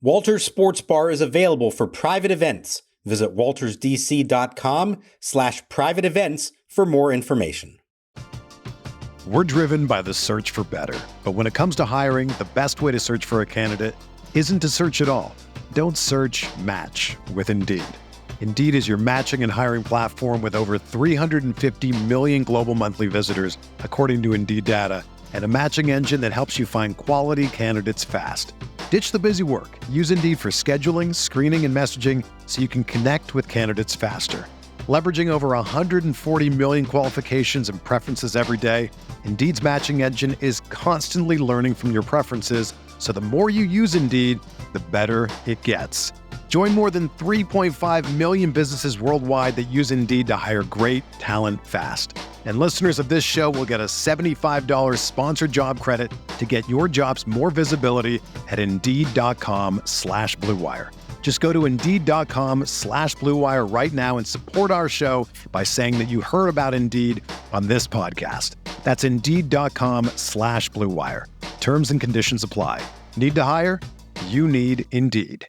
Walters Sports Bar is available for private events. Visit waltersdc.com/private events for more information. We're driven by the search for better. But when it comes to hiring, the best way to search for a candidate isn't to search at all. Don't search, match with Indeed. Indeed is your matching and hiring platform with over 350 million global monthly visitors, according to Indeed data, and a matching engine that helps you find quality candidates fast. Ditch the busy work. Use Indeed for scheduling, screening, and messaging so you can connect with candidates faster. Leveraging over 140 million qualifications and preferences every day, Indeed's matching engine is constantly learning from your preferences, so the more you use Indeed, the better it gets. Join more than 3.5 million businesses worldwide that use Indeed to hire great talent fast. And listeners of this show will get a $75 sponsored job credit to get your jobs more visibility at Indeed.com/Blue Wire. Just go to Indeed.com/Blue Wire right now and support our show by saying that you heard about Indeed on this podcast. That's Indeed.com/Blue Wire. Terms and conditions apply. Need to hire? You need Indeed.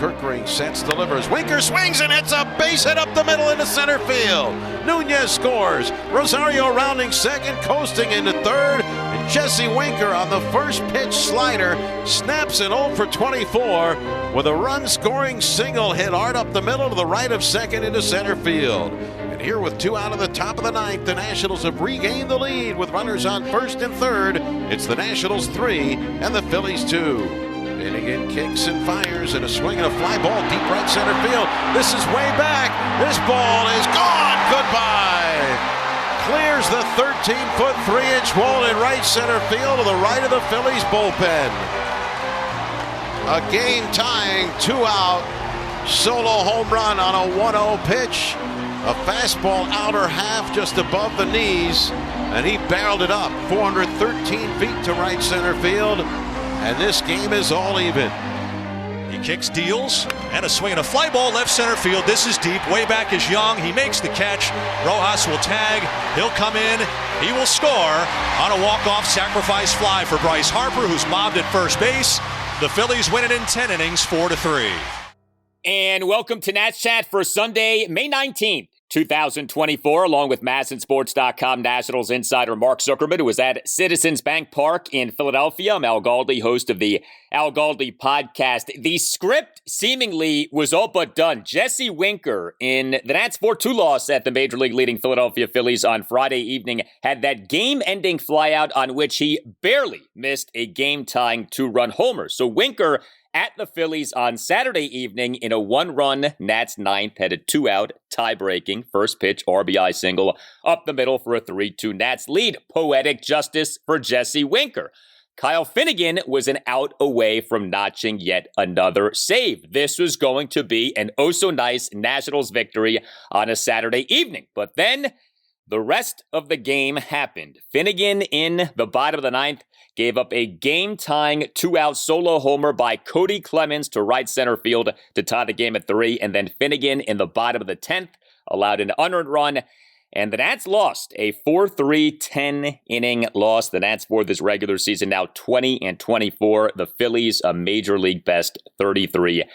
Kirkering sets, delivers. Winker swings and hits a base hit up the middle into center field. Nunez scores. Rosario rounding second, coasting into third. And Jesse Winker on the first pitch slider snaps an 0 for 24 with a run-scoring single hit hard up the middle to the right of second into center field. And here with 2 out of the top of the ninth, the Nationals have regained the lead with runners on first and third. It's the Nationals 3 and the Phillies 2. Finnegan kicks and fires, and a swing and a fly ball deep right center field. This is way back. This ball is gone. Goodbye. Clears the 13-foot 3-inch wall in right center field to the right of the Phillies bullpen. A game-tying 2-out solo home run on a 1-0 pitch. A fastball outer half just above the knees, and he barreled it up 413 feet to right center field. And this game is all even. He kicks, deals, and a swing and a fly ball left center field. This is deep. Way back is Young. He makes the catch. Rojas will tag. He'll come in. He will score on a walk-off sacrifice fly for Bryce Harper, who's mobbed at first base. The Phillies win it in 10 innings, 4-3. And welcome to Nats Chat for Sunday, May 19th. 2024, along with MASNsports.com Nationals insider Mark Zuckerman, who was at Citizens Bank Park in Philadelphia. I'm Al Galdi, host of the Al Galdi podcast. The script seemingly was all but done. Jesse Winker, in the Nats 4-2 loss at the Major League leading Philadelphia Phillies on Friday evening, had that game-ending flyout on which he barely missed a game-tying 2-run homer. So Winker at the Phillies on Saturday evening in a 1-run Nats ninth, had a 2-out tie-breaking first pitch RBI single up the middle for a 3-2 Nats lead. Poetic justice for Jesse Winker. Kyle Finnegan was an out away from notching yet another save. This was going to be an oh-so-nice Nationals victory on a Saturday evening. But then the rest of the game happened. Finnegan in the bottom of the ninth gave up a game-tying 2-out solo homer by Kody Clemens to right center field to tie the game at 3. And then Finnegan in the bottom of the 10th allowed an unearned run. And the Nats lost a 4-3 10-inning loss. The Nats for this regular season now 20-24. The Phillies a major league best 33-14.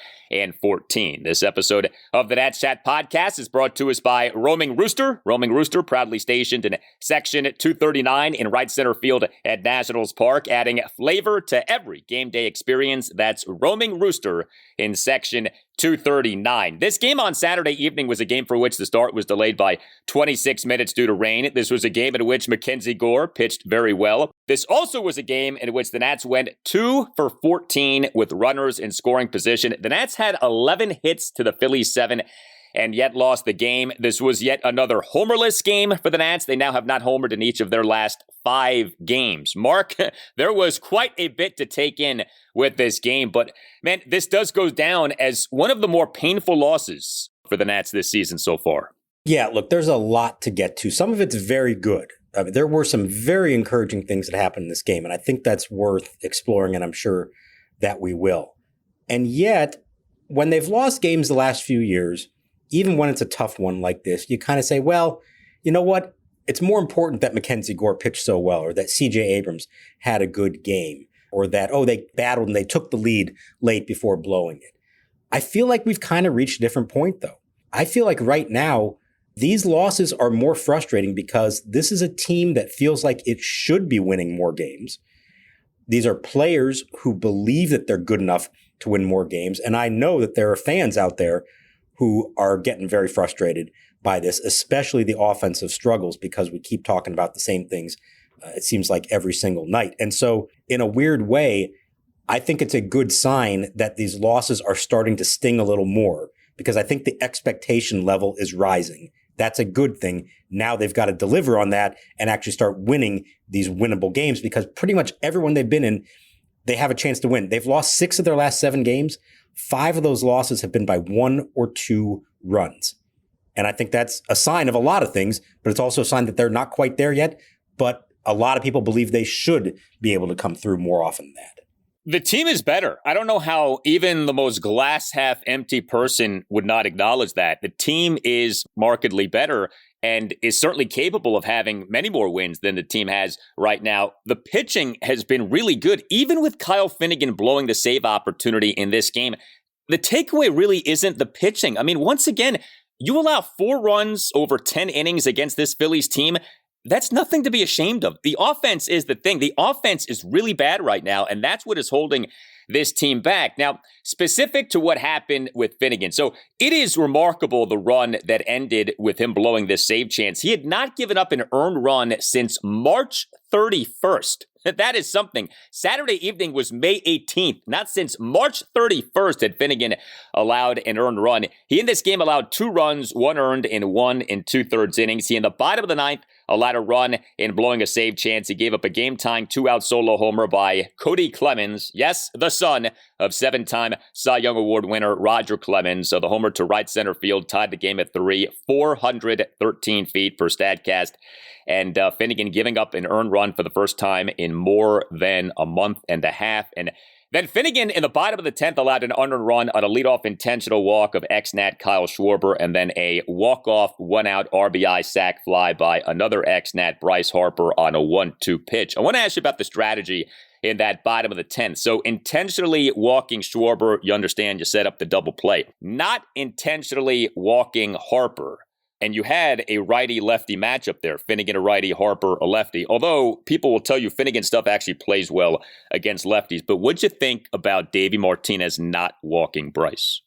This episode of the Nats Chat podcast is brought to us by Roaming Rooster. Roaming Rooster, proudly stationed in Section 239 in right center field at Nationals Park, adding flavor to every game day experience. That's Roaming Rooster in Section 239. This game on Saturday evening was a game for which the start was delayed by 26 minutes due to rain. This was a game in which MacKenzie Gore pitched very well. This also was a game in which the Nats went 2 for 14 with runners in scoring position. The Nats had 11 hits to the Phillies 7 and yet lost the game. This was yet another homerless game for the Nats. They now have not homered in each of their last 5 games. Mark, there was quite a bit to take in with this game, but man, this does go down as one of the more painful losses for the Nats this season so far. Yeah, look, there's a lot to get to. Some of it's very good. I mean, there were some very encouraging things that happened in this game, and I think that's worth exploring, and I'm sure that we will. And yet, when they've lost games the last few years, even when it's a tough one like this, you kind of say, well, you know what? it's more important that MacKenzie Gore pitched so well, or that CJ Abrams had a good game, or that, they battled and they took the lead late before blowing it. I feel like we've kind of reached a different point, though. I feel like right now, these losses are more frustrating because this is a team that feels like it should be winning more games. These are players who believe that they're good enough to win more games. And I know that there are fans out there who are getting very frustrated by this, especially the offensive struggles, because we keep talking about the same things, it seems like every single night. And so in a weird way, I think it's a good sign that these losses are starting to sting a little more, because I think the expectation level is rising. That's a good thing. Now they've got to deliver on that and actually start winning these winnable games, because pretty much everyone they've been in, they have a chance to win. They've lost 6 of their last 7 games. 5 of those losses have been by 1 or 2 runs. And I think that's a sign of a lot of things, but it's also a sign that they're not quite there yet. But a lot of people believe they should be able to come through more often than that. The team is better. I don't know how even the most glass half empty person would not acknowledge that. The team is markedly better and is certainly capable of having many more wins than the team has right now. The pitching has been really good, even with Kyle Finnegan blowing the save opportunity in this game. The takeaway really isn't the pitching. I mean, once again, you allow 4 runs over 10 innings against this Phillies team. That's nothing to be ashamed of. The offense is the thing. The offense is really bad right now, and that's what is holding this team back. Now, specific to what happened with Finnegan. So it is remarkable, the run that ended with him blowing this save chance. He had not given up an earned run since March 31st. That is something. Saturday evening was May 18th. Not since March 31st had Finnegan allowed an earned run. He in this game allowed 2 runs, 1 earned in 1 2/3 innings. He in the bottom of the 9th allowed a run in blowing a save chance. He gave up a game-tying 2-out solo homer by Kody Clemens. Yes, the son of 7-time Cy Young Award winner Roger Clemens. So the homer to right center field tied the game at 3, 413 feet per StatCast. And Finnegan giving up an earned run for the first time in more than a month and a half. And then Finnegan in the bottom of the 10th allowed an unearned run on a leadoff intentional walk of ex-Nat Kyle Schwarber, and then a walk-off 1-out RBI sac fly by another ex-Nat Bryce Harper on a 1-2 pitch. I want to ask you about the strategy in that bottom of the 10th. So intentionally walking Schwarber, you understand, you set up the double play. Not intentionally walking Harper. And you had a righty-lefty matchup there. Finnegan a righty, Harper a lefty. Although people will tell you Finnegan stuff actually plays well against lefties. But what'd you think about Davey Martinez not walking Bryce?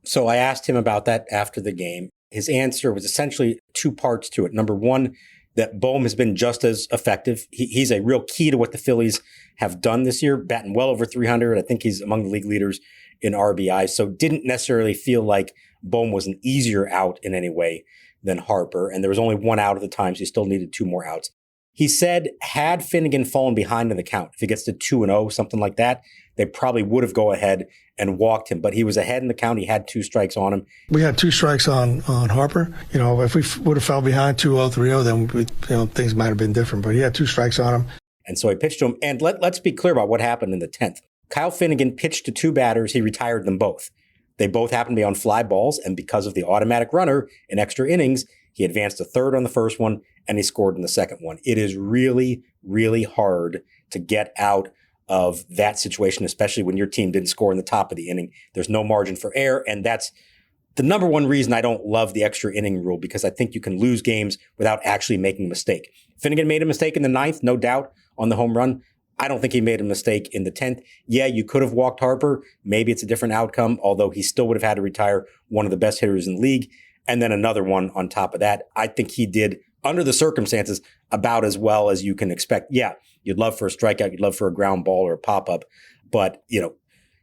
So I asked him about that after the game. His answer was essentially 2 parts to it. Number one, that Bohm has been just as effective. He's a real key to what the Phillies have done this year, batting well over 300. I think he's among the league leaders in RBI. So didn't necessarily feel like Bohm was an easier out in any way than Harper, and there was only 1 out at the time, so he still needed 2 more outs. He said, had Finnegan fallen behind in the count, if he gets to 2-0, something like that, they probably would have go ahead and walked him, but he was ahead in the count. He had 2 strikes on him. We had 2 strikes on Harper. You know, if we would have fell behind 2-0, 3-0, then things might have been different, but he had 2 strikes on him. And so he pitched to him, and let's be clear about what happened in the 10th. Kyle Finnegan pitched to 2 batters. He retired them both. They both happened to be on fly balls, and because of the automatic runner in extra innings, he advanced to 3rd on the first one, and he scored in the second one. It is really, really hard to get out of that situation, especially when your team didn't score in the top of the inning. There's no margin for error, and that's the number one reason I don't love the extra inning rule, because I think you can lose games without actually making a mistake. Finnegan made a mistake in the 9th, no doubt, on the home run. I don't think he made a mistake in the 10th. Yeah, you could have walked Harper. Maybe it's a different outcome, although he still would have had to retire one of the best hitters in the league. And then another one on top of that. I think he did, under the circumstances, about as well as you can expect. Yeah, you'd love for a strikeout. You'd love for a ground ball or a pop-up. But,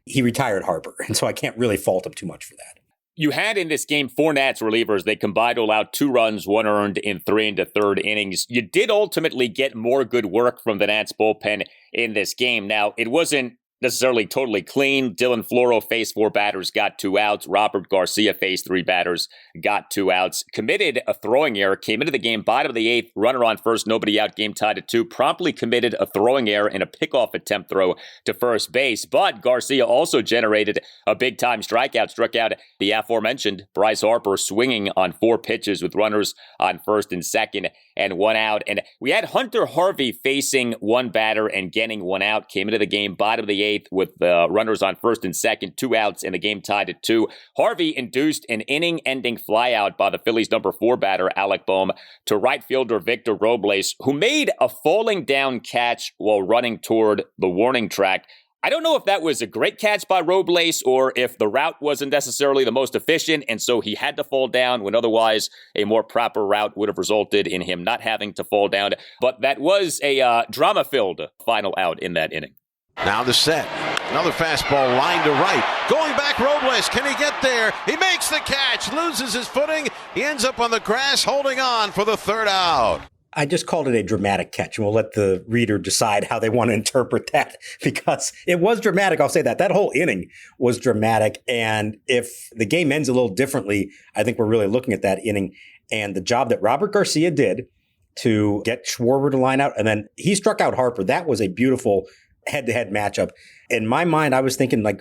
he retired Harper. And so I can't really fault him too much for that. You had in this game 4 Nats relievers. They combined to allow 2 runs, 1 earned in 3 1/3 innings. You did ultimately get more good work from the Nats bullpen in this game. Now, it wasn't necessarily totally clean. Dylan Floro faced 4 batters, got 2 outs. Robert Garcia faced 3 batters, got 2 outs. Committed a throwing error, came into the game bottom of the 8th, runner on first, nobody out, game tied at 2. Promptly committed a throwing error in a pickoff attempt throw to first base. But Garcia also generated a big-time strikeout, struck out the aforementioned Bryce Harper, swinging on 4 pitches with runners on first and second and 1 out. And we had Hunter Harvey facing 1 batter and getting 1 out. Came into the game bottom of the 8th with runners on first and second, 2 outs, and the game tied at 2. Harvey induced an inning-ending flyout by the Phillies' number 4 batter, Alec Bohm, to right fielder Victor Robles, who made a falling down catch while running toward the warning track. I don't know if that was a great catch by Robles or if the route wasn't necessarily the most efficient, and so he had to fall down when otherwise a more proper route would have resulted in him not having to fall down. But that was a drama-filled final out in that inning. Now the set. Another fastball line to right. Going back, Robles. Can he get there? He makes the catch. Loses his footing. He ends up on the grass holding on for the 3rd out. I just called it a dramatic catch, and we'll let the reader decide how they want to interpret that, because it was dramatic. I'll say that. That whole inning was dramatic, and if the game ends a little differently, I think we're really looking at that inning and the job that Robert Garcia did to get Schwarber to line out, and then he struck out Harper. That was a beautiful head-to-head matchup. In my mind, I was thinking, like,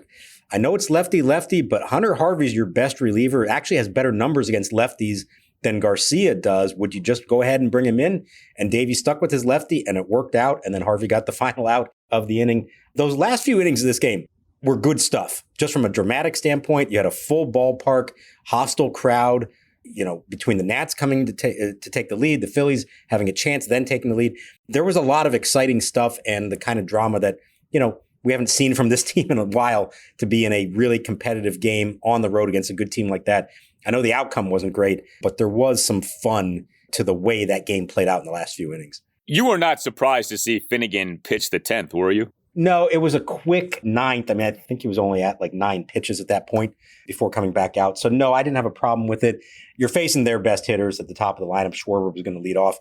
I know it's lefty-lefty, but Hunter Harvey's your best reliever. Actually has better numbers against lefties than Garcia does. Would you just go ahead and bring him in? And Davey stuck with his lefty, and it worked out, and then Harvey got the final out of the inning. Those last few innings of this game were good stuff. Just from a dramatic standpoint, you had a full ballpark, hostile crowd, between the Nats coming to take the lead, the Phillies having a chance, then taking the lead. There was a lot of exciting stuff and the kind of drama that, we haven't seen from this team in a while, to be in a really competitive game on the road against a good team like that. I know the outcome wasn't great, but there was some fun to the way that game played out in the last few innings. You were not surprised to see Finnegan pitch the 10th, were you? No, it was a quick 9th. I mean, I think he was only at like 9 pitches at that point before coming back out. So no, I didn't have a problem with it. You're facing their best hitters at the top of the lineup. Schwarber was going to lead off.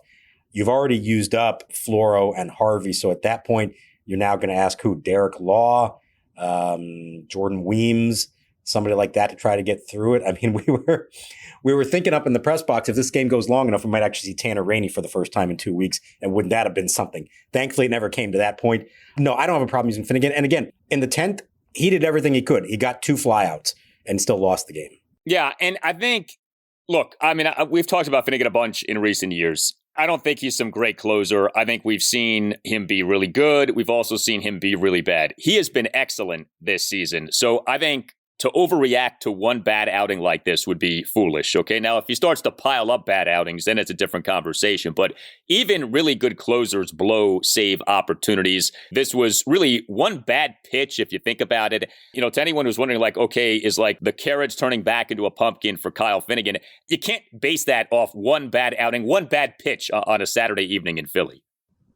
You've already used up Floro and Harvey. So at that point, you're now going to ask who? Derek Law, Jordan Weems, somebody like that to try to get through it. I mean, we were thinking up in the press box, if this game goes long enough, we might actually see Tanner Rainey for the first time in 2 weeks. And wouldn't that have been something? Thankfully, it never came to that point. No, I don't have a problem using Finnegan. And again, in the 10th, he did everything he could. He got 2 flyouts and still lost the game. Yeah, and I think, look, I mean, we've talked about Finnegan a bunch in recent years. I don't think he's some great closer. I think we've seen him be really good. We've also seen him be really bad. He has been excellent this season. So I think to overreact to one bad outing like this would be foolish, okay? Now, if he starts to pile up bad outings, then it's a different conversation. But even really good closers blow save opportunities. This was really one bad pitch, if you think about it. To anyone who's wondering, like, okay, is like the carriage turning back into a pumpkin for Kyle Finnegan? You can't base that off one bad outing, one bad pitch on a Saturday evening in Philly.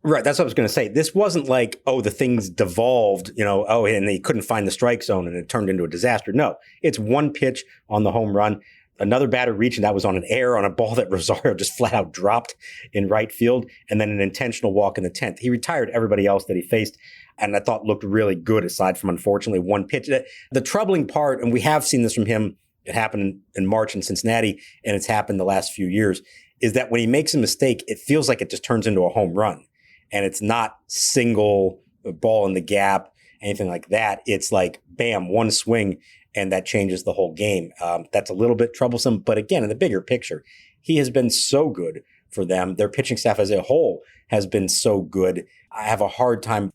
Right, that's what I was going to say. This wasn't like, the things devolved, and they couldn't find the strike zone and it turned into a disaster. No, it's one pitch on the home run. Another batter reached, and that was on an error on a ball that Rosario just flat out dropped in right field, and then an intentional walk in the 10th. He retired everybody else that he faced, and I thought looked really good aside from, unfortunately, one pitch. The troubling part, and we have seen this from him, it happened in March in Cincinnati, and it's happened the last few years, is that when he makes a mistake, it feels like it just turns into a home run. And it's not single ball in the gap, anything like that. It's like, bam, one swing, and that changes the whole game. That's a little bit troublesome. But again, in the bigger picture, he has been so good for them. Their pitching staff as a whole has been so good. I have a hard time,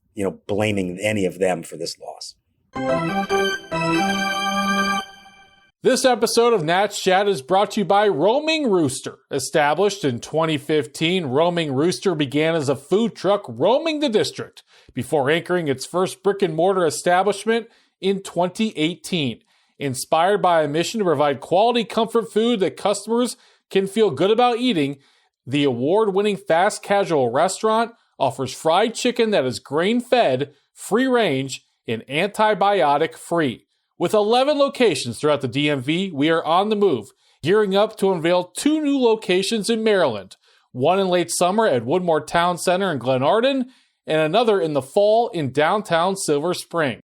blaming any of them for this loss. This episode of Nats Chat is brought to you by Roaming Rooster. Established in 2015, Roaming Rooster began as a food truck roaming the district before anchoring its first brick-and-mortar establishment in 2018. Inspired by a mission to provide quality comfort food that customers can feel good about eating, the award-winning fast casual restaurant offers fried chicken that is grain-fed, free-range, and antibiotic-free. With 11 locations throughout the DMV, we are on the move, gearing up to unveil 2 new locations in Maryland, one in late summer at Woodmore Town Center in Glen Arden, and another in the fall in downtown Silver Spring.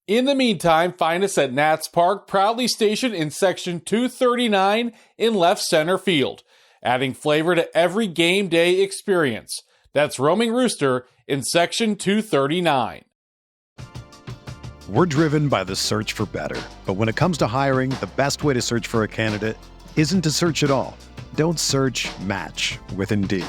In the meantime, find us at Nats Park, proudly stationed in section 239 in left center field, adding flavor to every game day experience. That's Roaming Rooster in section 239. We're driven by the search for better. But when it comes to hiring, the best way to search for a candidate isn't to search at all. Don't search, match with Indeed.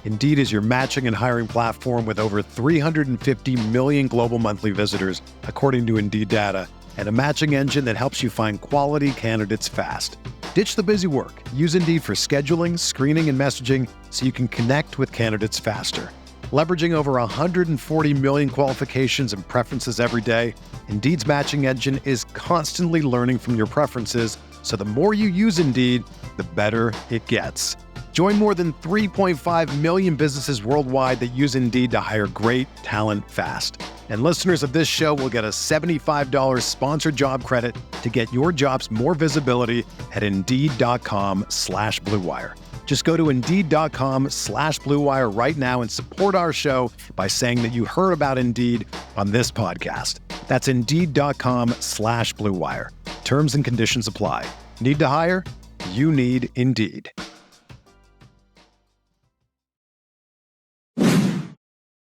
Indeed is your matching and hiring platform with over 350 million global monthly visitors, according to Indeed data, and a matching engine that helps you find quality candidates fast. Ditch the busy work. Use Indeed for scheduling, screening, and messaging so you can connect with candidates faster. Leveraging over 140 million qualifications and preferences every day, Indeed's matching engine is constantly learning from your preferences, so the more you use Indeed, the better it gets. Join more than 3.5 million businesses worldwide that use Indeed to hire great talent fast. And listeners of this show will get a $75 sponsored job credit to get your jobs more visibility at Indeed.com/Blue Wire. Just go to Indeed.com/Blue Wire right now and support our show by saying that you heard about Indeed on this podcast. That's Indeed.com/Blue Wire. Terms and conditions apply. Need to hire? You need Indeed.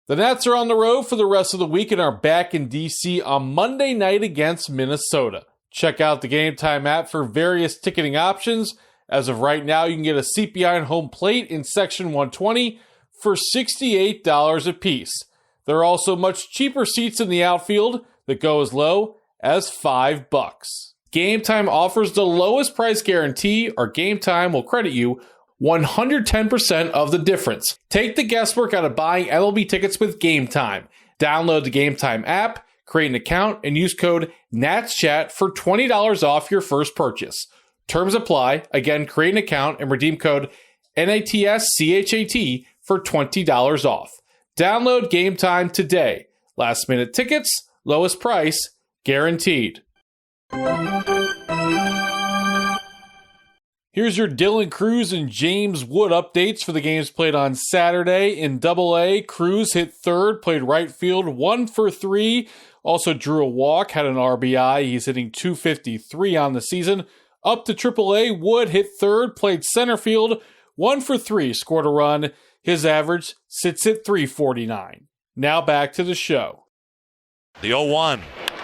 The Nats are on the road for the rest of the week and are back in D.C. on Monday night against Minnesota. Check out the Game Time app for various ticketing options. As of right now, you can get a CPI and home plate in Section 120 for $68 a piece. There are also much cheaper seats in the outfield that go as low as $5. Game Time offers the lowest price guarantee, or Game Time will credit you 110% of the difference. Take the guesswork out of buying MLB tickets with Game Time. Download the Game Time app, create an account, and use code NATSCHAT for $20 off your first purchase. Terms apply. Again, create an account and redeem code NATSCHAT for $20 off. Download Game Time today. Last minute tickets, lowest price, guaranteed. Here's your Dylan Cruz and James Wood updates for the games played on Saturday. In AA, Cruz hit third, played right field, 1 for 3. Also drew a walk, had an RBI. He's hitting .253 on the season. Up to AAA, Wood hit third, played center field, 1 for 3, scored a run. His average sits at .349. Now back to the show. The 0-1.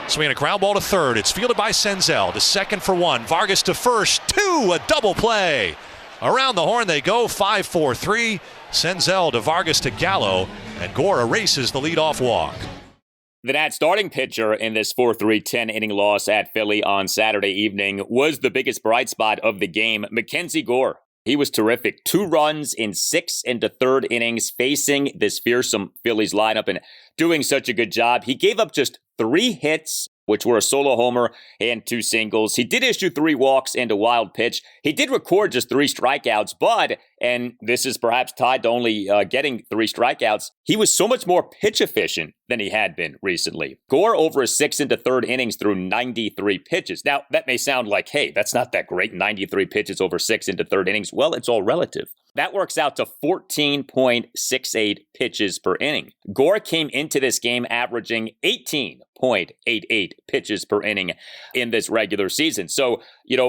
Swinging a ground ball to third. It's fielded by Senzel to second for 1. Vargas to first. 2, a double play. Around the horn they go. 5-4-3. Senzel to Vargas to Gallo. And Gore erases the leadoff walk. The Nats starting pitcher in this 4-3 10-inning loss at Philly on Saturday evening was the biggest bright spot of the game, MacKenzie Gore. He was terrific. 2 runs in 6 and a third innings facing this fearsome Phillies lineup and doing such a good job. He gave up just 3 hits, which were a solo homer and 2 singles. He did issue 3 walks and a wild pitch. He did record just 3 strikeouts, but, and this is perhaps tied to only getting 3 strikeouts, he was so much more pitch efficient than he had been recently. Gore over his 6 and a third innings threw 93 pitches. Now, that may sound like, hey, that's not that great, 93 pitches over 6 and a third innings. Well, it's all relative. That works out to 14.68 pitches per inning. Gore came into this game averaging 18.88 pitches per inning in this regular season. So,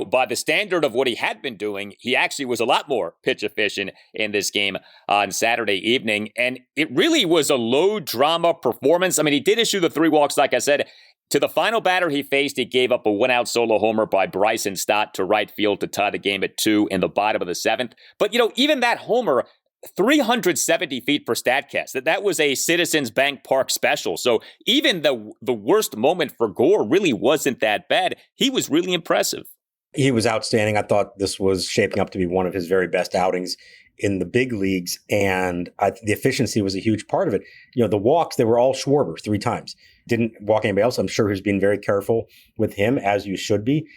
by the standard of what he had been doing, he actually was a lot more pitch efficient in this game on Saturday evening. And it really was a low drama performance. I mean, he did issue the 3 walks, like I said. To the final batter he faced, he gave up a 1-out solo homer by Bryson Stott to right field to tie the game at 2 in the bottom of the 7th. But, even that homer, 370 feet per Statcast. That was a Citizens Bank Park special. So even the worst moment for Gore really wasn't that bad. He was really impressive. He was outstanding. I thought this was shaping up to be one of his very best outings in the big leagues, and the efficiency was a huge part of it. The walks, they were all Schwarber 3 times. Didn't walk anybody else. I'm sure he's been very careful with him, as you should be.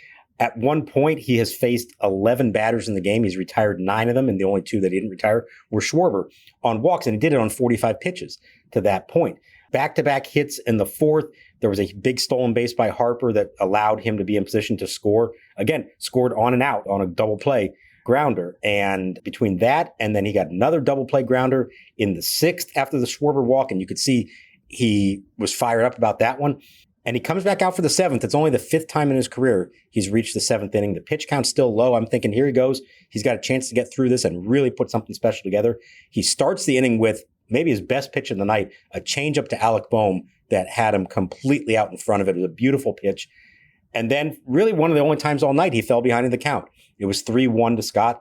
At one point, he has faced 11 batters in the game. He's retired 9 of them, and the only 2 that he didn't retire were Schwarber on walks, and he did it on 45 pitches to that point. Back-to-back hits in the 4th. There was a big stolen base by Harper that allowed him to be in position to score. Again, scored on and out on a double play grounder. And between that and then he got another double play grounder in the 6th after the Schwarber walk, and you could see he was fired up about that one. And he comes back out for the 7th. It's only the 5th time in his career he's reached the 7th inning. The pitch count's still low. I'm thinking, here he goes. He's got a chance to get through this and really put something special together. He starts the inning with maybe his best pitch of the night, a changeup to Alec Bohm that had him completely out in front of it. It was a beautiful pitch. And then really one of the only times all night he fell behind in the count. It was 3-1 to Scott.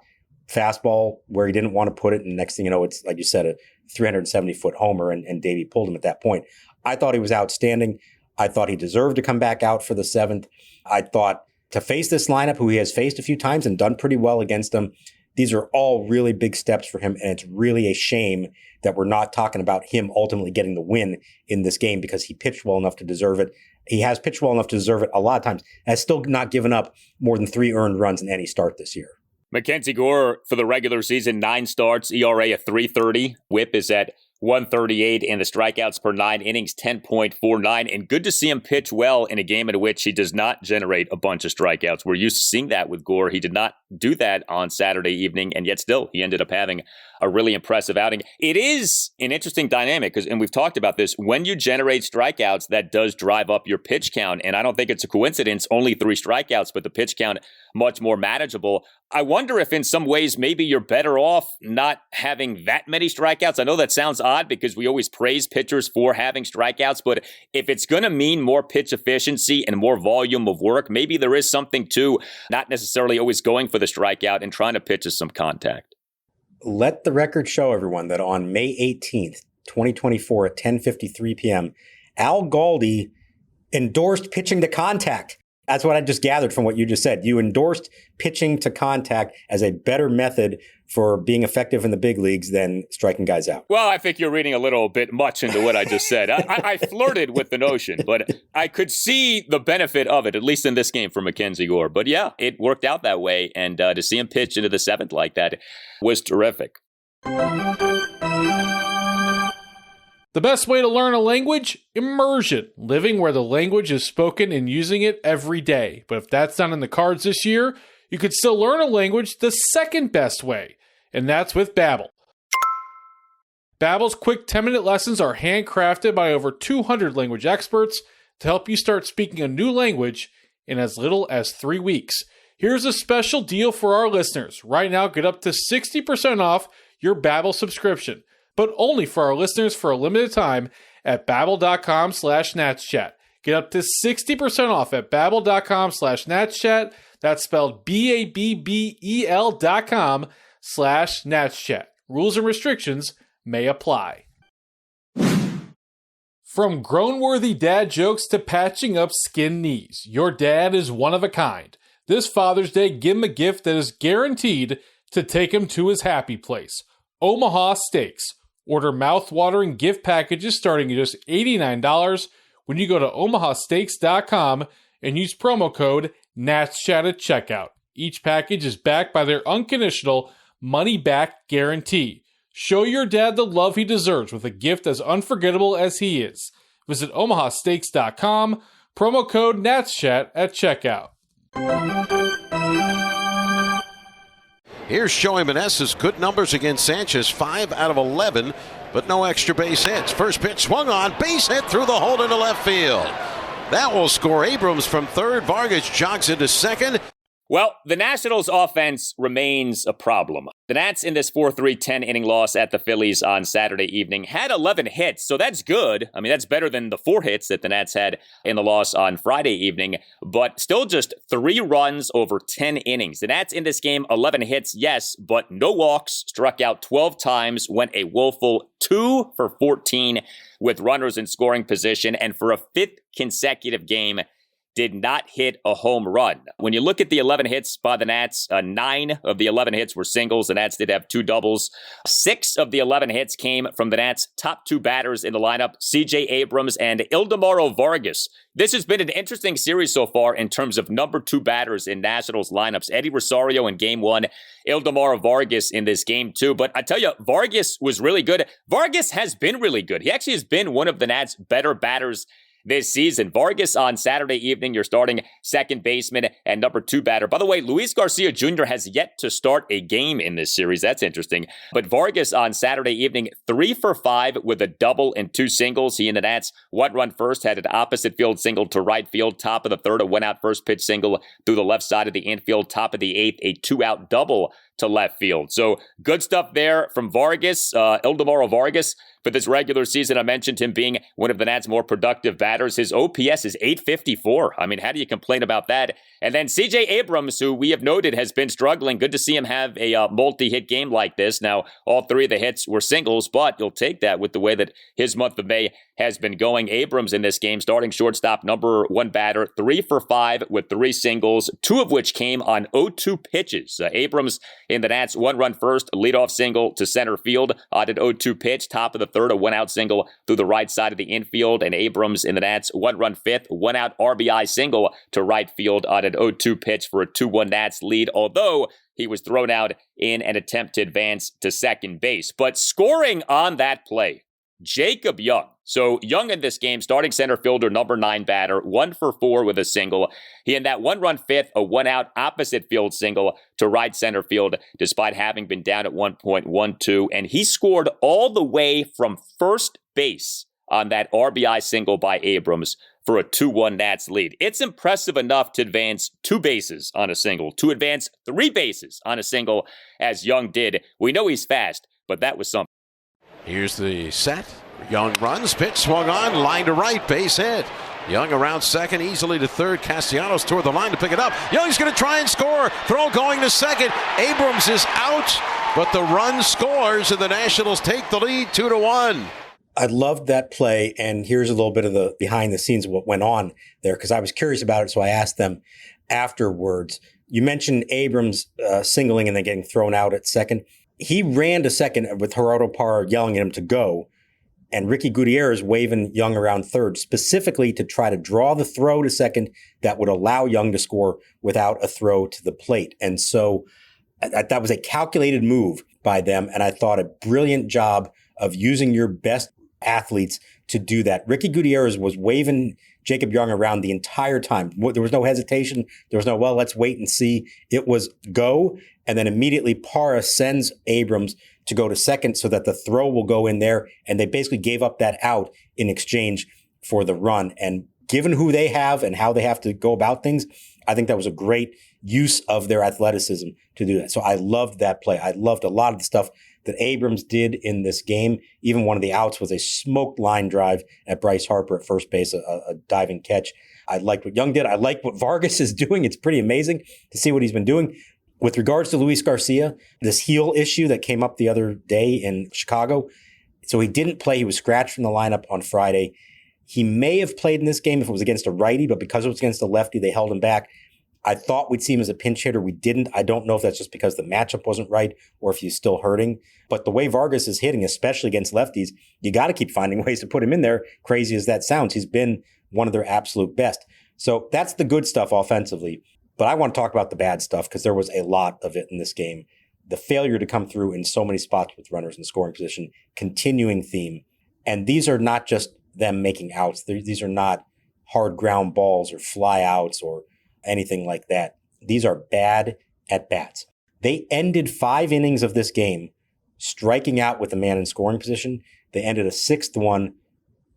Fastball where he didn't want to put it. And next thing you know, it's, like you said, a 370-foot homer, and Davey pulled him at that point. I thought he was outstanding. I thought he deserved to come back out for the 7th. I thought to face this lineup, who he has faced a few times and done pretty well against them, these are all really big steps for him. And it's really a shame that we're not talking about him ultimately getting the win in this game, because he pitched well enough to deserve it. He has pitched well enough to deserve it a lot of times, and has still not given up more than 3 earned runs in any start this year. MacKenzie Gore for the regular season, 9 starts, ERA at 3.30. WHIP is at 138, and the strikeouts per 9 innings, 10.49. And good to see him pitch well in a game in which he does not generate a bunch of strikeouts. We're used to seeing that with Gore. He did not do that on Saturday evening, and yet still he ended up having a really impressive outing. It is an interesting dynamic, and we've talked about this, when you generate strikeouts, that does drive up your pitch count. And I don't think it's a coincidence, only 3 strikeouts, but the pitch count much more manageable. I wonder if in some ways maybe you're better off not having that many strikeouts. I know that sounds odd because we always praise pitchers for having strikeouts, but if it's going to mean more pitch efficiency and more volume of work, maybe there is something to not necessarily always going for the strikeout and trying to pitch with some contact. Let the record show, everyone, that on May 18th, 2024 at 10:53 p.m., Al Galdi endorsed pitching to contact. That's what I just gathered from what you just said. You endorsed pitching to contact as a better method for being effective in the big leagues than striking guys out. Well, I think you're reading a little bit much into what I just said. I flirted with the notion, but I could see the benefit of it, at least in this game for MacKenzie Gore. But yeah, it worked out that way. And to see him pitch into the 7th like that was terrific. The best way to learn a language? Immersion. Living where the language is spoken and using it every day. But if that's not in the cards this year, you could still learn a language the second best way, and that's with Babbel. Babbel's quick 10-minute lessons are handcrafted by over 200 language experts to help you start speaking a new language in as little as 3 weeks. Here's a special deal for our listeners. Right now, get up to 60% off your Babbel subscription, but only for our listeners for a limited time at babbel.com/natschat. Get up to 60% off at babbel.com/natschat. That's spelled BABBEL.com/natschat. Rules and restrictions may apply. From grown-worthy dad jokes to patching up skinned knees, your dad is one of a kind. This Father's Day, give him a gift that is guaranteed to take him to his happy place. Omaha Steaks. Order mouth-watering gift packages starting at just $89 when you go to omahasteaks.com and use promo code NATSCHAT at checkout. Each package is backed by their unconditional money-back guarantee. Show your dad the love he deserves with a gift as unforgettable as he is. Visit omahasteaks.com, promo code NATSCHAT at checkout. Here's Joey Meneses. Good numbers against Sanchez, 5 out of 11, but no extra base hits. First pitch swung on, base hit through the hole into left field. That will score. Abrams from third. Vargas jogs into second. Well, the Nationals' offense remains a problem. The Nats in this 4-3 10-inning loss at the Phillies on Saturday evening had 11 hits, so that's good. I mean, that's better than the 4 hits that the Nats had in the loss on Friday evening, but still just 3 runs over 10 innings. The Nats in this game, 11 hits, yes, but no walks, struck out 12 times, went a woeful 2 for 14 with runners in scoring position, and for a 5th consecutive game, did not hit a home run. When you look at the 11 hits by the Nats, 9 of the 11 hits were singles. The Nats did have 2 doubles. 6 of the 11 hits came from the Nats' top 2 batters in the lineup, C.J. Abrams and Ildemaro Vargas. This has been an interesting series so far in terms of number 2 batters in Nationals lineups. Eddie Rosario in game 1, Ildemaro Vargas in this game 2. But I tell you, Vargas was really good. Vargas has been really good. He actually has been one of the Nats' better batters this season. Vargas on Saturday evening, your starting second baseman and number 2 batter. By the way, Luis Garcia Jr. has yet to start a game in this series. That's interesting. But Vargas on Saturday evening, 3 for 5 with a double and 2 singles. He and the Nats, 1 run first, had an opposite field single to right field, top of the 3rd, a 1-out first pitch single through the left side of the infield, top of the 8th, a 2-out double to left field. So good stuff there from Vargas, Ildemaro Vargas. For this regular season, I mentioned him being one of the Nats' more productive batters. His OPS is 854. I mean, how do you complain about that? And then C.J. Abrams, who we have noted has been struggling. Good to see him have a multi-hit game like this. Now, all 3 of the hits were singles, but you'll take that with the way that his month of May has been going. Abrams in this game, starting shortstop, number 1 batter, 3 for 5 with 3 singles, 2 of which came on 0-2 pitches. Abrams in the Nats, 1 run first, leadoff single to center field on an 0-2 pitch, top of the 3rd, a 1-out single through the right side of the infield, and Abrams in the Nats, 1 run 5th, 1-out RBI single to right field on an 0-2 pitch for a 2-1 Nats lead, although he was thrown out in an attempt to advance to second base. But scoring on that play, Jacob Young. So Young in this game, starting center fielder, number 9 batter, 1 for 4 with a single. He in that 1 run 5th, a 1-out opposite field single to right center field, despite having been down at 1.12. And he scored all the way from first base on that RBI single by Abrams for a 2-1 Nats lead. It's impressive enough to advance 2 bases on a single, to advance 3 bases on a single, as Young did. We know he's fast, but that was something. Here's the set. Young runs, pitch swung on, line to right, base hit. Young around second, easily to third. Castellanos toward the line to pick it up. Young's going to try and score. Throw going to second. Abrams is out, but the run scores, and the Nationals take the lead 2-1. I loved that play, and here's a little bit of the behind the scenes of what went on there, because I was curious about it, so I asked them afterwards. You mentioned Abrams singling and then getting thrown out at second. He ran to second with Gerardo Parra yelling at him to go, and Ricky Gutierrez waving Young around third, specifically to try to draw the throw to second that would allow Young to score without a throw to the plate. And so that was a calculated move by them, and I thought a brilliant job of using your best athletes to do that. Ricky Gutierrez was waving Jacob Young around the entire time. There was no hesitation. There was no, well, let's wait and see. It was go. And then immediately Parra sends Abrams to go to second so that the throw will go in there. And they basically gave up that out in exchange for the run. And given who they have and how they have to go about things, I think that was a great use of their athleticism to do that. So I loved that play. I loved a lot of the stuff that Abrams did in this game. Even one of the outs was a smoked line drive at Bryce Harper at first base, a diving catch. I liked what Young did. I like what Vargas is doing. It's pretty amazing to see what he's been doing. With regards to Luis Garcia, this heel issue that came up the other day in Chicago, so he didn't play. He was scratched from the lineup on Friday. He may have played in this game if it was against a righty, but because it was against a lefty, they held him back. I thought we'd see him as a pinch hitter. We didn't. I don't know if that's just because the matchup wasn't right or if he's still hurting. But the way Vargas is hitting, especially against lefties, you got to keep finding ways to put him in there. Crazy as that sounds, he's been one of their absolute best. So that's the good stuff offensively. But I want to talk about the bad stuff because there was a lot of it in this game. The failure to come through in so many spots with runners in scoring position, continuing theme. And these are not just them making outs. These are not hard ground balls or fly outs or anything like that. These are bad at-bats. They ended 5 innings of this game striking out with a man in scoring position. They ended a 6th one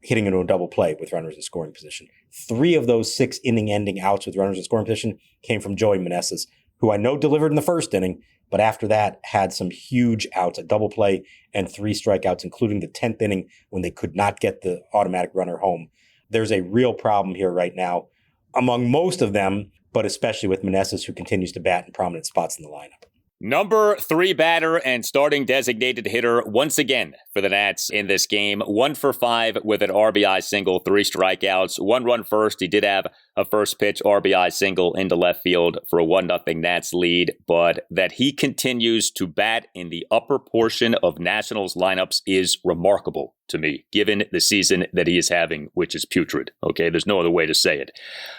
hitting into a double play with runners in scoring position. 3 of those 6 inning-ending outs with runners in scoring position came from Joey Meneses, who I know delivered in the first inning, but after that had some huge outs, a double play and 3 strikeouts, including the 10th inning when they could not get the automatic runner home. There's a real problem here right now among most of them, but especially with Meneses, who continues to bat in prominent spots in the lineup. Number 3 batter and starting designated hitter once again for the Nats in this game. 1 for 5 with an RBI single, 3 strikeouts, 1 run first. He did have a first pitch RBI single into left field for a 1-0 Nats lead, but that he continues to bat in the upper portion of Nationals lineups is remarkable to me, given the season that he is having, which is putrid. Okay, there's no other way to say it.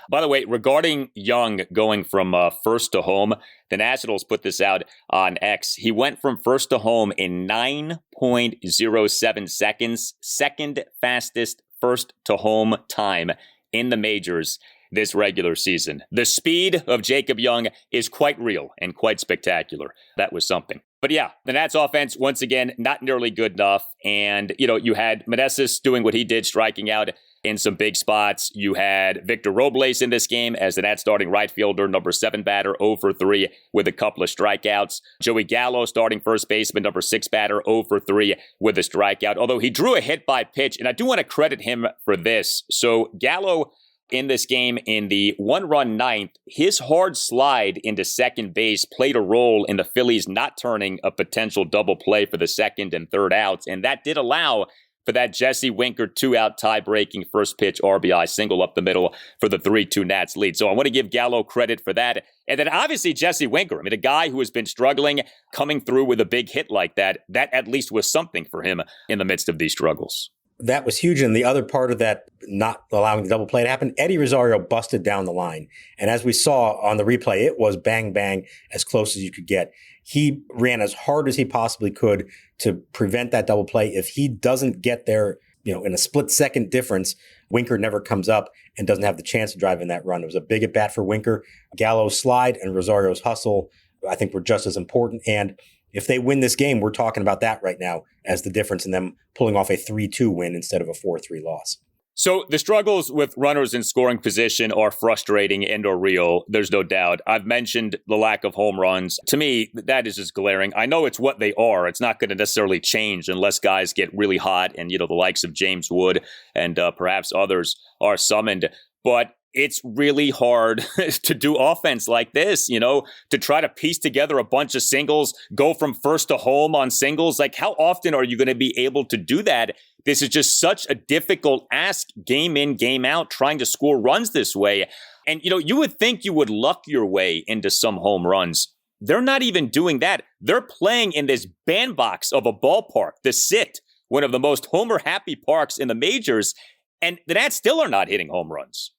By the way, regarding Young going from first to home, the Nationals put this out on X. He went from first to home in 9.07 seconds, second fastest first to home time in the majors this regular season. The speed of Jacob Young is quite real and quite spectacular. That was something. But yeah, the Nats offense, once again, not nearly good enough. And, you had Meneses doing what he did, striking out in some big spots. You had Victor Robles in this game as the Nats starting right fielder, number 7 batter, 0 for 3 with a couple of strikeouts. Joey Gallo, starting first baseman, number 6 batter, 0 for 3 with a strikeout. Although he drew a hit by pitch, and I do want to credit him for this. So Gallo, in this game, in the 1-run ninth, his hard slide into second base played a role in the Phillies not turning a potential double play for the second and third outs, and that did allow for that Jesse Winker 2-out tie-breaking first pitch RBI single up the middle for the 3-2 Nats lead. So I want to give Gallo credit for that. And then obviously Jesse Winker, a guy who has been struggling, coming through with a big hit like that at least was something for him in the midst of these struggles. That was huge. And the other part of that, not allowing the double play to happen, Eddie Rosario busted down the line. And as we saw on the replay, it was bang, bang, as close as you could get. He ran as hard as he possibly could to prevent that double play. If he doesn't get there, in a split second difference, Winker never comes up and doesn't have the chance to drive in that run. It was a big at bat for Winker. Gallo's slide and Rosario's hustle, I think, were just as important. And if they win this game, we're talking about that right now as the difference in them pulling off a 3-2 win instead of a 4-3 loss. So the struggles with runners in scoring position are frustrating and are real. There's no doubt. I've mentioned the lack of home runs. To me, that is just glaring. I know it's what they are. It's not going to necessarily change unless guys get really hot and, the likes of James Wood and perhaps others are summoned. But it's really hard to do offense like this, to try to piece together a bunch of singles, go from first to home on singles. Like, how often are you going to be able to do that? This is just such a difficult ask, game in, game out, trying to score runs this way. And, you would think you would luck your way into some home runs. They're not even doing that. They're playing in this bandbox of a ballpark, the Sit, one of the most homer-happy parks in the majors, and the Nats still are not hitting home runs.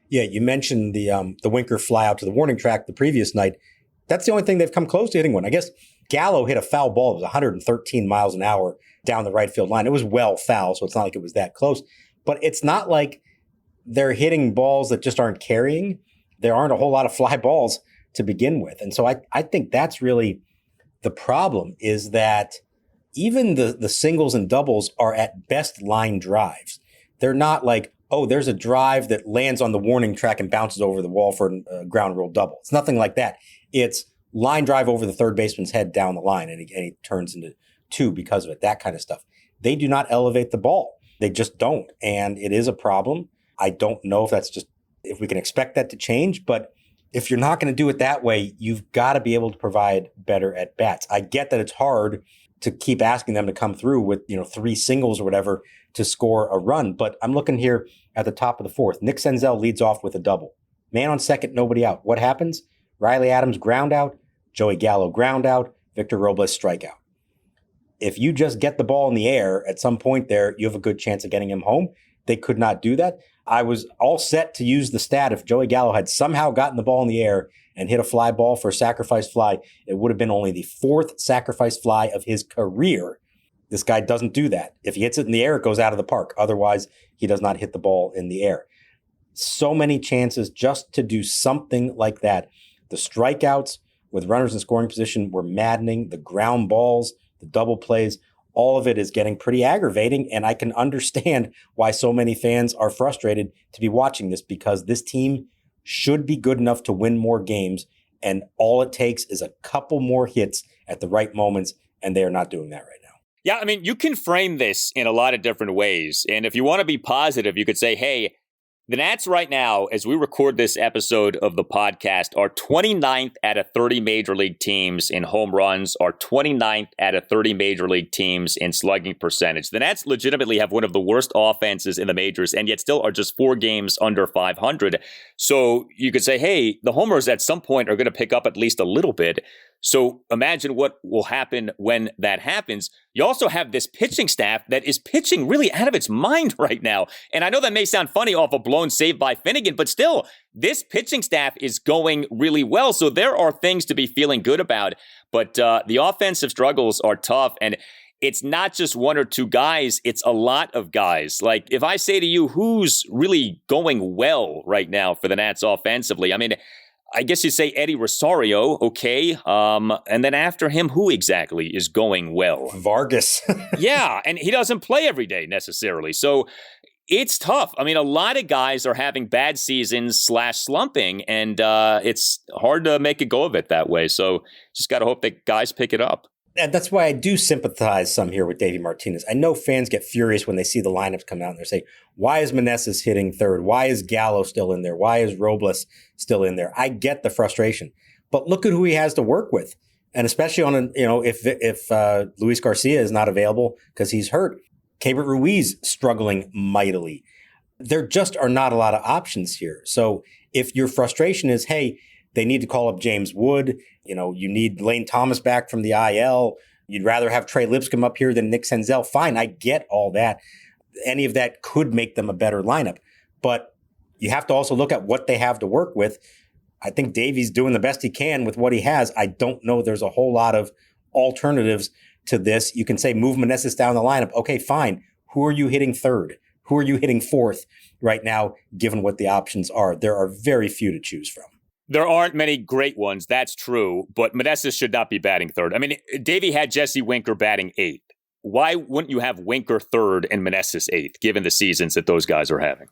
Yeah, you mentioned the Winker fly out to the warning track the previous night. That's the only thing they've come close to hitting one. I guess Gallo hit a foul ball. It was 113 miles an hour down the right field line. It was well foul, so it's not like it was that close. But it's not like they're hitting balls that just aren't carrying. There aren't a whole lot of fly balls to begin with. And so I think that's really the problem, is that even the singles and doubles are at best line drives. They're not like, oh, there's a drive that lands on the warning track and bounces over the wall for a ground rule double. It's nothing like that. It's line drive over the third baseman's head down the line, and he turns into 2 because of it, that kind of stuff. They do not elevate the ball. They just don't. And it is a problem. I don't know if we can expect that to change, but if you're not going to do it that way, you've got to be able to provide better at bats. I get that it's hard to keep asking them to come through with, 3 singles or whatever to score a run. But I'm looking here at the top of the 4th. Nick Senzel leads off with a double. Man on second, nobody out. What happens? Riley Adams ground out, Joey Gallo ground out, Victor Robles strikeout. If you just get the ball in the air at some point there, you have a good chance of getting him home. They could not do that. I was all set to use the stat if Joey Gallo had somehow gotten the ball in the air and hit a fly ball for a sacrifice fly. It would have been only the 4th sacrifice fly of his career. This guy doesn't do that. If he hits it in the air, it goes out of the park. Otherwise, he does not hit the ball in the air. So many chances just to do something like that. The strikeouts with runners in scoring position were maddening. The ground balls, the double plays, all of it is getting pretty aggravating. And I can understand why so many fans are frustrated to be watching this, because this team should be good enough to win more games. And all it takes is a couple more hits at the right moments. And they are not doing that right now. Yeah, you can frame this in a lot of different ways. And if you want to be positive, you could say, hey, the Nats right now, as we record this episode of the podcast, are 29th out of 30 major league teams in home runs, are 29th out of 30 major league teams in slugging percentage. The Nats legitimately have one of the worst offenses in the majors, and yet still are just 4 games under 500. So you could say, hey, the homers at some point are going to pick up at least a little bit. So imagine what will happen when that happens. You also have this pitching staff that is pitching really out of its mind right now. And I know that may sound funny off a blown save by Finnegan, but still, this pitching staff is going really well. So there are things to be feeling good about. But the offensive struggles are tough. And it's not just one or two guys, it's a lot of guys. Like, if I say to you, who's really going well right now for the Nats offensively? I mean, I guess you say Eddie Rosario, okay. And then after him, who exactly is going well? Vargas. Yeah, and he doesn't play every day necessarily. So it's tough. I mean, a lot of guys are having bad seasons / slumping, and it's hard to make a go of it that way. So just got to hope that guys pick it up. And that's why I do sympathize some here with Davey Martinez. I know fans get furious when they see the lineups come out and they say, why is Meneses hitting third? Why is Gallo still in there? Why is Robles still in there? I get the frustration, but look at who he has to work with. And especially on, if Luis Garcia is not available because he's hurt, Keibert Ruiz struggling mightily. There just are not a lot of options here. So if your frustration is, hey, they need to call up James Wood, you need Lane Thomas back from the IL, you'd rather have Trey Lipscomb up here than Nick Senzel, fine, I get all that. Any of that could make them a better lineup. But you have to also look at what they have to work with. I think Davey's doing the best he can with what he has. I don't know there's a whole lot of alternatives to this. You can say move Meneses down the lineup. Okay, fine. Who are you hitting third? Who are you hitting fourth right now, given what the options are? There are very few to choose from. There aren't many great ones, that's true, but Meneses should not be batting third. I mean, Davey had Jesse Winker batting eighth. Why wouldn't you have Winker third and Meneses eighth, given the seasons that those guys are having?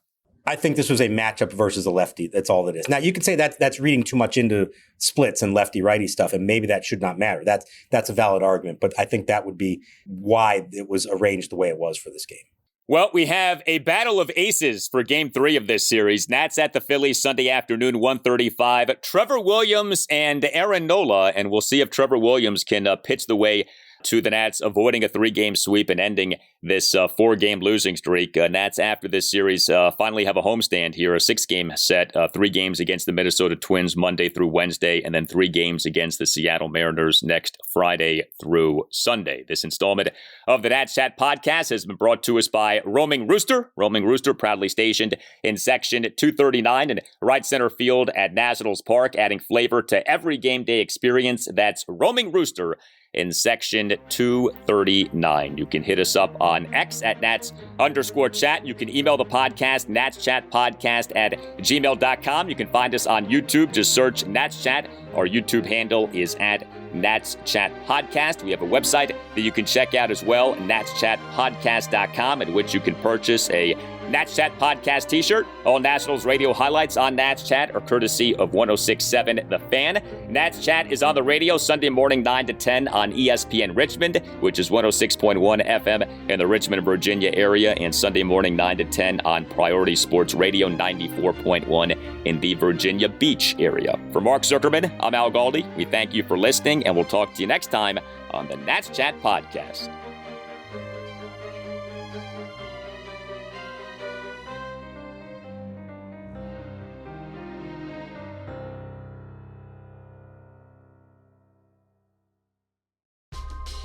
I think this was a matchup versus a lefty. That's all it is. Now, you can say that's reading too much into splits and lefty-righty stuff, and maybe that should not matter. That's a valid argument, but I think that would be why it was arranged the way it was for this game. Well, we have a battle of aces for Game 3 of this series. Nats at the Phillies Sunday afternoon, 1:35. Trevor Williams and Aaron Nola, and we'll see if Trevor Williams can pitch the way to the Nats avoiding a 3-game sweep and ending this 4-game losing streak. Nats, after this series, finally have a homestand here, a 6-game set, 3 games against the Minnesota Twins Monday through Wednesday, and then 3 games against the Seattle Mariners next Friday through Sunday. This installment of the Nats Chat podcast has been brought to us by Roaming Rooster. Roaming Rooster, proudly stationed in Section 239 in right center field at Nationals Park, adding flavor to every game day experience. That's Roaming Rooster in Section 239. You can hit us up on X at Nats_chat. You can email the podcast, natschatpodcast@gmail.com. You can find us on YouTube. Just search Nats Chat. Our YouTube handle is at Nats Chat Podcast. We have a website that you can check out as well, natschatpodcast.com, at which you can purchase a Nats Chat Podcast t-shirt. All Nationals radio highlights on Nats Chat are courtesy of 106.7 The Fan. Nats Chat is on the radio Sunday morning 9 to 10 on ESPN Richmond, which is 106.1 FM in the Richmond, Virginia area, and Sunday morning 9 to 10 on Priority Sports Radio 94.1 in the Virginia Beach area. For Mark Zuckerman, I'm Al Galdi. We thank you for listening, and we'll talk to you next time on the Nats Chat Podcast.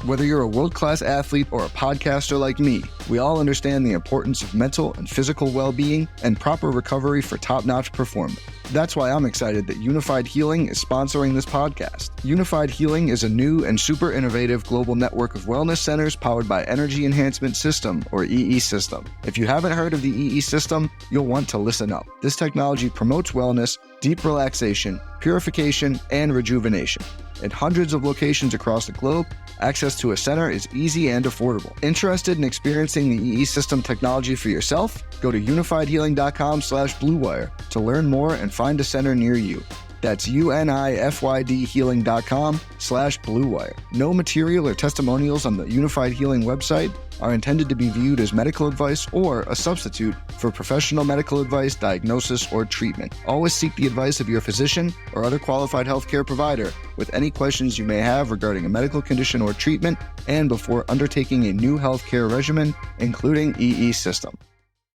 Whether you're a world-class athlete or a podcaster like me, we all understand the importance of mental and physical well-being and proper recovery for top-notch performance. That's why I'm excited that Unified Healing is sponsoring this podcast. Unified Healing is a new and super innovative global network of wellness centers powered by Energy Enhancement System, or EE System. If you haven't heard of the EE System, you'll want to listen up. This technology promotes wellness, deep relaxation, purification, and rejuvenation. In hundreds of locations across the globe, access to a center is easy and affordable. Interested in experiencing the EE System technology for yourself? Go to unifiedhealing.com/bluewire to learn more and find a center near you. That's unifydhealing.com/bluewire. No material or testimonials on the Unified Healing website are intended to be viewed as medical advice or a substitute for professional medical advice, diagnosis, or treatment. Always seek the advice of your physician or other qualified healthcare provider with any questions you may have regarding a medical condition or treatment and before undertaking a new healthcare regimen, including EE System.